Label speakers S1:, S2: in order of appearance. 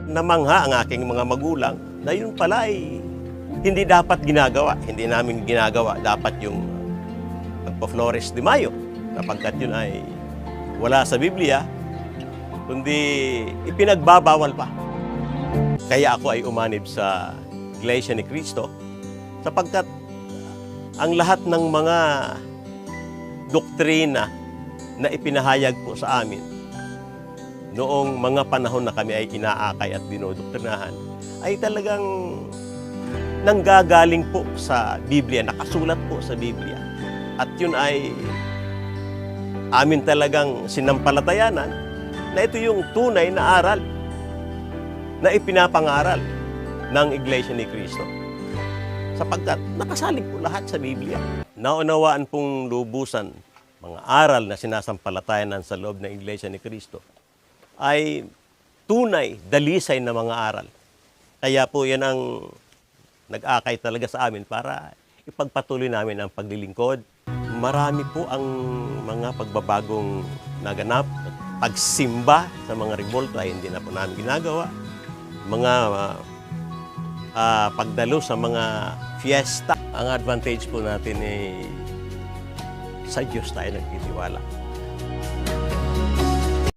S1: namangha ang aking mga magulang na yun pala ay hindi dapat ginagawa. Hindi namin ginagawa dapat yung magpa-Flores de Mayo, sapagkat yun ay wala sa Biblia, kundi ipinagbabawal pa. Kaya ako ay umanib sa Iglesia ni Cristo, sapagkat ang lahat ng mga doktrina na ipinahayag po sa amin noong mga panahon na kami ay inaakay at dinodoktrinahan ay talagang nanggagaling po sa Biblia, nakasulat po sa Biblia. At yun ay amin talagang sinampalatayanan na ito yung tunay na aral na ipinapangaral ng Iglesia ni Cristo. Sapagkat nakasalig po lahat sa Biblia. Naunawaan pong lubusan mga aral na sinasampalatayanan sa loob ng Iglesia ni Cristo ay tunay, dalisay na mga aral. Kaya po yan ang nag-akay talaga sa amin para ipagpatuloy namin ang paglilingkod. Marami po ang mga pagbabagong naganap, pagsimba sa mga revolta ay hindi na po namin ginagawa. Mga pagdalo sa mga fiesta. Ang advantage po natin ay sa Diyos tayo nagtitiwala.